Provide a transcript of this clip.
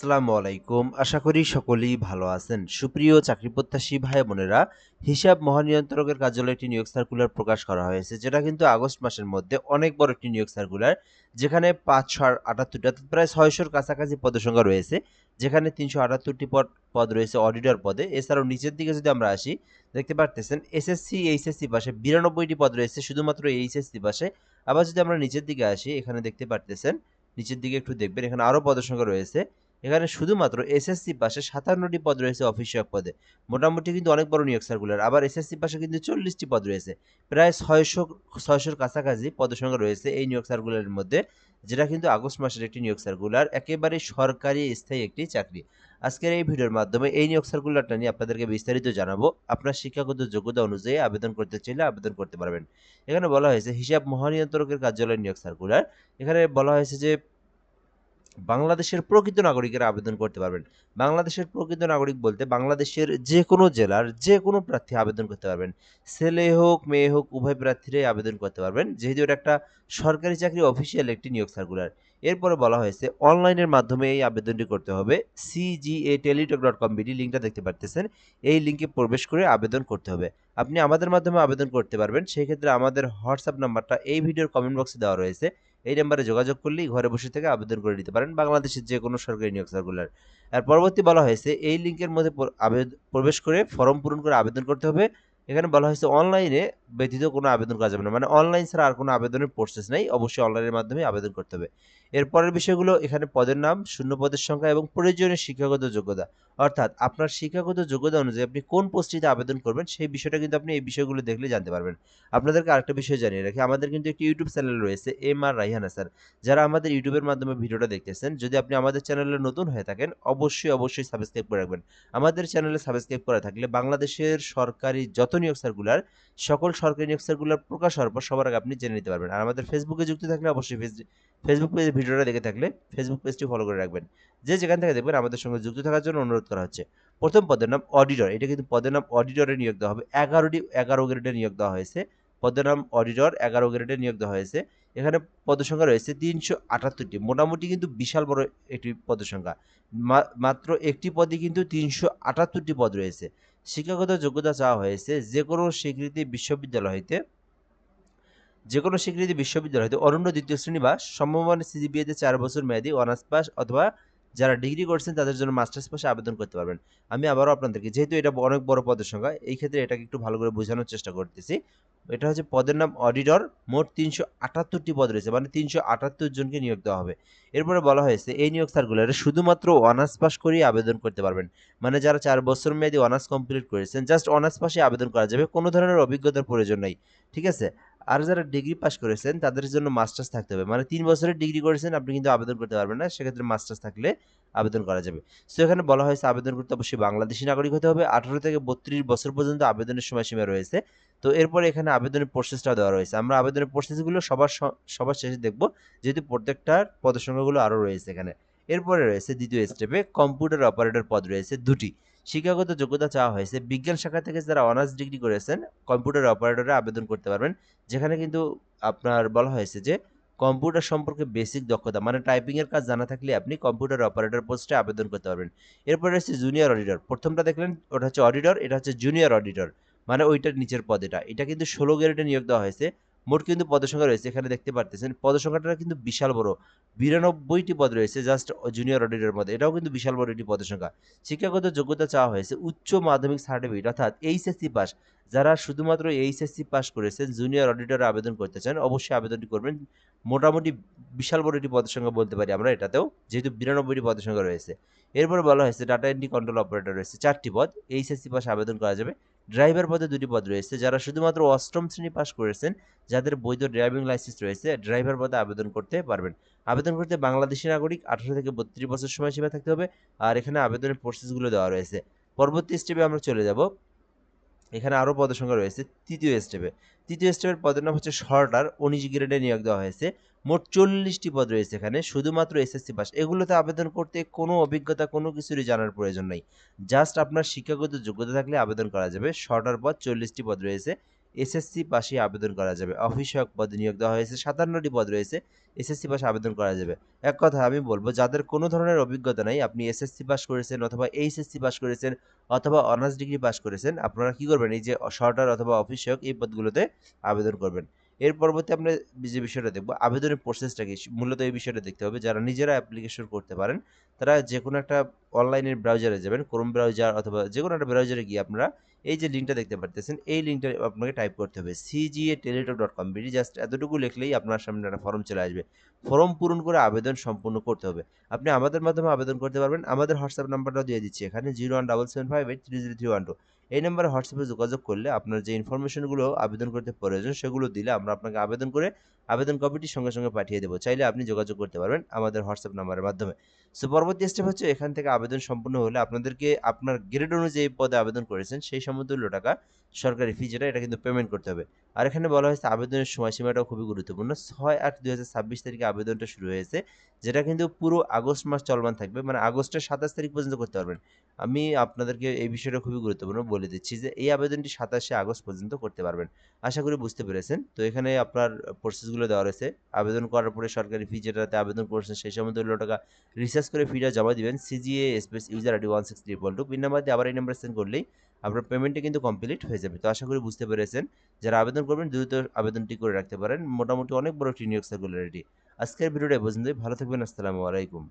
আসসালামু আলাইকুম। আশা করি সকলেই ভালো আছেন। সুপ্রিয় চাকরিপ্রত্যাশী ভাই বোনেরা, হিসাব মহানিয়ন্ত্রকের কার্যালয়ে একটি নিয়োগ সার্কুলার প্রকাশ করা হয়েছে, যেটা কিন্তু আগস্ট মাসের মধ্যে অনেক বড় একটি নিয়োগ সার্কুলার, যেখানে ৫৭৮টি অর্থাৎ প্রায় ৬০০-র কাছাকাছি পদসংখ্যা রয়েছে, যেখানে ৩৭৮টি পদ রয়েছে অডিটর পদে। এছাড়াও নিচের দিকে যদি আমরা আসি, দেখতে পারতেছেন এসএসসি, এইচএসসি পাশে ৯২টি পদ রয়েছে শুধুমাত্র এইচএসসি পাশে। আবার যদি আমরা নিচের দিকে আসি, এখানে দেখতে পারতেছেন, নিচের দিকে একটু দেখবেন, এখানে আরও পদসংখ্যা রয়েছে। এখানে শুধুমাত্র এসএসসি পাশে ৫৭টি পদ রয়েছে অফিস সহায়ক পদে। মোটামুটি কিন্তু অনেক বড় নিয়োগ সার্কুলার। আবার এসএসসি পাশে কিন্তু ৪০টি পদ রয়েছে। প্রায় ৬০০-র কাছাকাছি পদসংখ্যা রয়েছে এই নিয়োগ সার্কুলারের মধ্যে, যেটা কিন্তু আগস্ট মাসের একটি নিয়োগ সার্কুলার, একেবারে সরকারি স্থায়ী একটি চাকরি। আজকের এই ভিডিওর মাধ্যমে এই নিয়োগ সার্কুলারটা নিয়ে আপনাদেরকে বিস্তারিত জানাবো। আপনার শিক্ষাগত যোগ্যতা অনুযায়ী আবেদন করতে চাইলে আবেদন করতে পারবেন। এখানে বলা হয়েছে হিসাব মহানিয়ন্ত্রকের কার্যালয়ের নিয়োগ সার্কুলার। এখানে বলা হয়েছে যে বাংলাদেশের প্রকৃত নাগরিকেরা আবেদন করতে পারবেন। বাংলাদেশের প্রকৃত নাগরিক বলতে বাংলাদেশের যেকোনো জেলার যেকোনো প্রার্থী আবেদন করতে পারবেন। ছেলে হোক, মেয়ে হোক, উভয় প্রার্থীরাই আবেদন করতে পারবেন। যেহেতু এটা একটা সরকারি চাকরি, অফিসিয়াল একটি নিয়োগ সার্কুলার। এরপরে বলা হয়েছে অনলাইনের মাধ্যমে এই আবেদনটি করতে হবে। cgatelitalk.com লিঙ্কটা দেখতে পারতেছেন। এই লিঙ্কে প্রবেশ করে আবেদন করতে হবে। আপনি আমাদের মাধ্যমে আবেদন করতে পারবেন। সেই ক্ষেত্রে আমাদের হোয়াটসঅ্যাপ নাম্বারটা এই ভিডিওর কমেন্ট বক্সে দেওয়া রয়েছে। এই নাম্বারে যোগাযোগ করলেই ঘরে বসে থেকে আবেদন করে নিতে পারেন বাংলাদেশের যে কোনো সরকারি নিয়োগ সার্কুলার। আর পরবর্তী বলা হয়েছে এই লিঙ্কের মধ্যে প্রবেশ করে ফর্ম পূরণ করে আবেদন করতে হবে। এখানে বলা হয়েছে অনলাইনে ব্যতীত কোনো আবেদন করা যাবে না, মানে অনলাইন ছাড়া আর কোনো আবেদনের প্রসেস নেই, অবশ্যই অনলাইনের মাধ্যমে আবেদন করতে হবে। এরপরের বিষয়গুলো এখানে পদের নাম, শূন্য পদের সংখ্যা এবং প্রয়োজনীয় শিক্ষাগত যোগ্যতা, অর্থাৎ আপনার শিক্ষাগত যোগ্যতা অনুযায়ী আপনি কোন পোস্টটিতে আবেদন করবেন সেই বিষয়টা কিন্তু আপনি এই বিষয়গুলো দেখলে জানতে পারবেন। আপনাদেরকে আরেকটা বিষয় জানিয়ে রাখি, আমাদের কিন্তু একটি ইউটিউব চ্যানেল রয়েছে, এম আর রাইহান হাসান। যারা আমাদের ইউটিউবের মাধ্যমে ভিডিওটা দেখতেছেন, যদি আপনি আমাদের চ্যানেলে নতুন হয়ে থাকেন, অবশ্যই সাবস্ক্রাইব করে রাখবেন। আমাদের চ্যানেলে সাবস্ক্রাইব করা থাকলে বাংলাদেশের সরকারি যত নিয়োগ সার্কুলার, সকল সরকারি নিয়োগ সার্কুলার প্রকাশ হওয়ার পর সবার আগে আপনি জেনে নিতে পারবেন। আর আমাদের ফেসবুকে যুক্ত থাকলে অবশ্যই ফেসবুক পেজে ভিডিওটা দেখে থাকলে ফেসবুক পেজটি ফলো করে রাখবেন। যে যেখান থেকে দেখবেন আমাদের সঙ্গে যুক্ত থাকার জন্য অনুরোধ করা হচ্ছে। প্রথম পদের নাম অডিটর, এটা কিন্তু পদের নাম অডিটরে নিয়োগ দেওয়া হবে। 11 গ্রেডে নিয়োগ দেওয়া হয়েছে। পদের নাম অডিটর, 11 গ্রেডে নিয়োগ দেওয়া হয়েছে। এখানে পদসংখ্যা রয়েছে ৩৭৮টি। মোটামুটি কিন্তু বিশাল বড় একটি পদসংখ্যা। মাত্র একটি পদই কিন্তু ৩৭৮টি পদ রয়েছে। শিক্ষাগত যোগ্যতা চাওয়া হয়েছে যেকোনো স্বীকৃতি বিশ্ববিদ্যালয় হইতে অনন্য দ্বিতীয় শ্রেণী বা সমমান সিজিপিএতে ৪ বছর মেয়াদী অনার্স পাস অথবা যারা ডিগ্রি করছেন তাদের জন্য মাস্টার্স পাশে আবেদন করতে পারবেন। আমি আবারও আপনাদেরকে, যেহেতু এটা অনেক বড় পদের সংখ্যা, এই ক্ষেত্রে এটাকে একটু ভালো করে বোঝানোর চেষ্টা করতেছি। এটা হচ্ছে পদের নাম অডিটর, মোট ৩৭৮টি পদ রয়েছে, মানে ৩৭৮ জনকে নিয়োগ দেওয়া হবে। এরপরে বলা হয়েছে এই নিয়োগ সার্কুলারে শুধুমাত্র অনার্স পাস করেই আবেদন করতে পারবেন। মানে যারা ৪ বছর মেয়াদী অনার্স কমপ্লিট করেছেন, জাস্ট অনার্স পাশে আবেদন করা যাবে, কোনো ধরনের অভিজ্ঞতার প্রয়োজন নাই। ঠিক আছে? আর যারা ডিগ্রি পাস করেছেন তাদের জন্য মাস্টার্স থাকতে হবে, মানে ৩ বছরের ডিগ্রি করেছেন আপনি কিন্তু আবেদন করতে পারবেন না, সেক্ষেত্রে মাস্টার্স থাকলে আবেদন করা যাবে। সো এখানে বলা হয়েছে আবেদন করতে অবশ্যই বাংলাদেশি নাগরিক হতে হবে। ১৮ থেকে ৩২ বছর পর্যন্ত আবেদনের সময়সীমা রয়েছে। তো এরপরে এখানে আবেদনের প্রসেসটাও দেওয়া রয়েছে। আমরা আবেদনের প্রসেসগুলো সবার শেষে দেখব, যেহেতু প্রত্যেকটার পদসংখ্যাগুলো আরও রয়েছে এখানে। এরপরে রয়েছে দ্বিতীয় স্টেপে কম্পিউটার অপারেটর পদ রয়েছে ২টি। শিক্ষাগত যোগ্যতা চাওয়া হয়েছে বিজ্ঞান শাখা থেকে যারা অনার্স ডিগ্রি করেছেন কম্পিউটার অপারেটরে আবেদন করতে পারবেন। যেখানে কিন্তু আপনার বলা হয়েছে যে কম্পিউটার সম্পর্কে বেসিক দক্ষতা, মানে টাইপিং এর কাজ জানা থাকলে আপনি কম্পিউটার অপারেটর পোস্টে আবেদন করতে পারবেন। এরপরে রয়েছে জুনিয়র অডিটর, প্রথমটা দেখলেন ওটা হচ্ছে অডিটর, এটা হচ্ছে জুনিয়র অডিটর, মানে ওইটার নিচের পদ। এটা কিন্তু ১৬ গ্রেডে নিয়োগ দেওয়া হয়েছে। মোট কিন্তু পদসংখ্যা রয়েছে, এখানে দেখতে পারতেছেন পদসংখ্যাটা কিন্তু বিশাল বড়, ৯২টি পদ রয়েছে জাস্ট জুনিয়র অডিটরের মধ্যে, এটাও কিন্তু বিশাল বড় একটি পদসংখ্যা। শিক্ষাগত যোগ্যতা চাওয়া হয়েছে উচ্চ মাধ্যমিক সার্টিফিকেট, অর্থাৎ এইচএসসি পাস। যারা শুধুমাত্র এইচএসসি পাস করেছেন জুনিয়র অডিটরে আবেদন করতে চান, অবশ্যই আবেদনটি করবেন। মোটামুটি বিশাল বড় একটি পদের সংখ্যা বলতে পারি আমরা এটাতেও, যেহেতু ৯২টি পদের সংখ্যা রয়েছে। এরপরে বলা হয়েছে ডাটা এন্ট্রি কন্ট্রোল অপারেটর রয়েছে ৪টি পদ, এইচএসসি পাস আবেদন করা যাবে। ড্রাইভার পদে ২টি পদ রয়েছে, যারা শুধুমাত্র অষ্টম শ্রেণী পাস করেছেন, যাদের বৈধ ড্রাইভিং লাইসেন্স রয়েছে, ড্রাইভার পদে আবেদন করতে পারবেন। আবেদন করতে বাংলাদেশি নাগরিক, ১৮ থেকে ৩২ বছর সময়সীমা থাকতে হবে। আর এখানে আবেদনের প্রসেসগুলো দেওয়া রয়েছে। পরবর্তী স্টেপে আমরা চলে যাব। এখানে আরও পদের সংখ্যা রয়েছে তৃতীয় স্টেপের পদের নাম হচ্ছে সর্টার, ১৯ গ্রেডে নিয়োগ দেওয়া হয়েছে। মোট ৪০টি পদ রয়েছে এখানে, শুধুমাত্র এসএসসি পাস। এগুলোতে আবেদন করতে কোনো অভিজ্ঞতা কোনো কিছুরই জানার প্রয়োজন নেই, জাস্ট আপনার শিক্ষাগত যোগ্যতা থাকলে আবেদন করা যাবে। সর্টার পদ ৪০টি পদ রয়েছে। এসএসসি পাশে আবেদন করা যাবে। অফিস সহায়ক পদে নিয়োগ দেওয়া হয়েছে। ৫৭টি পদ রয়েছে। এসএসসি পাশে আবেদন করা যাবে। এক কথায় আমি বলব যাদের কোনো ধরনের অভিজ্ঞতা নাই, আপনি এসএসসি পাস করেছেন অথবা এইচএসসি পাস করেছেন অথবা অনার্স ডিগ্রি পাস করেছেন, আপনারা কি করবেন? এই যে সর্টার অথবা অফিস সহায়ক এই পদগুলোতে আবেদন করবেন। এর পরবর্তী আমরা যে বিষয়টা দেখব, আবেদনের প্রসেসটা কি? মূলত এই বিষয়টা দেখতে হবে। যারা নিজেরা অ্যাপ্লিকেশন করতে পারেন, তারা যেকোনো একটা অনলাইনের ব্রাউজারে যাবেন, ক্রোম ব্রাউজার অথবা যেকোনো একটা ব্রাউজারে গিয়ে আপনারা এই যে লিঙ্কটা দেখতে পারতেছেন, এই লিঙ্কটা আপনাকে টাইপ করতে হবে cgateletalk.com বিডি। জাস্ট এতটুকু লিখলেই আপনার সামনে একটা ফর্ম চলে আসবে। ফর্ম পূরণ করে আবেদন সম্পূর্ণ করতে হবে। আপনি আমাদের মাধ্যমে আবেদন করতে পারবেন। আমাদের হোয়াটসঅ্যাপ নাম্বারটাও দিয়ে দিচ্ছি এখানে 01775830312। এই নাম্বারে হোয়াটসঅ্যাপে যোগাযোগ করলে আপনার যে ইনফরমেশনগুলো আবেদন করতে প্রয়োজন সেগুলো দিলে আমরা আপনাকে আবেদন করে আবেদন কপিটি সঙ্গে সঙ্গে পাঠিয়ে দেবো। চাইলে আপনি যোগাযোগ করতে পারবেন আমাদের হোয়াটসঅ্যাপ নাম্বারের মাধ্যমে। সো পরবর্তী স্টেপ হচ্ছে এখান থেকে আবেদন সম্পূর্ণ হলে আপনাদেরকে আপনার গ্রেড অনুযায়ী পদে আবেদন করেছেন সেই সমতুল্য টাকা সরকারি ফি যেটা এটা কিন্তু পেমেন্ট করতে হবে। আর এখানে বলা হয়েছে আবেদনের সময়সীমাটাও খুবই গুরুত্বপূর্ণ। ৬/৮/২০২৬ তারিখে আবেদনটা শুরু হয়েছে। যেটা কিন্তু পুরো আগস্ট মাস চলমান থাকবে। মানে আগস্টের ২৭ তারিখ পর্যন্ত করতে পারবেন। আমি আপনাদেরকে এই বিষয়টা খুবই গুরুত্বপূর্ণ বলে দিচ্ছি যে এই আবেদনটি ২৭শে আগস্ট পর্যন্ত করতে পারবেন। আশা করি বুঝতে পেরেছেন। তো এখানে আপনার প্রসেসগুলো দেওয়া রয়েছে। আবেদন করার পরে সরকারি ফি যেটাতে আবেদন করছেন সেই সমতুল্য টাকা রিচার্জ করে ফিটা জমা দিবেন CGA space user ID 16322 pin number দিয়ে আবার এই নাম্বারে সেন্ড করলেই আপনার পেমেন্টটা কিন্তু কমপ্লিট হয়ে যাবে। তো আশা করি বুঝতে পেরেছেন। যারা আবেদন করবেন দ্রুত আবেদনটি করে রাখতে পারেন। মোটামুটি অনেক বড় একটি নিয়োগ সার্কুলার এটি। আজকের ভিডিওটা এ পর্যন্তই। ভালো থাকবেন। আসসালামু আলাইকুম।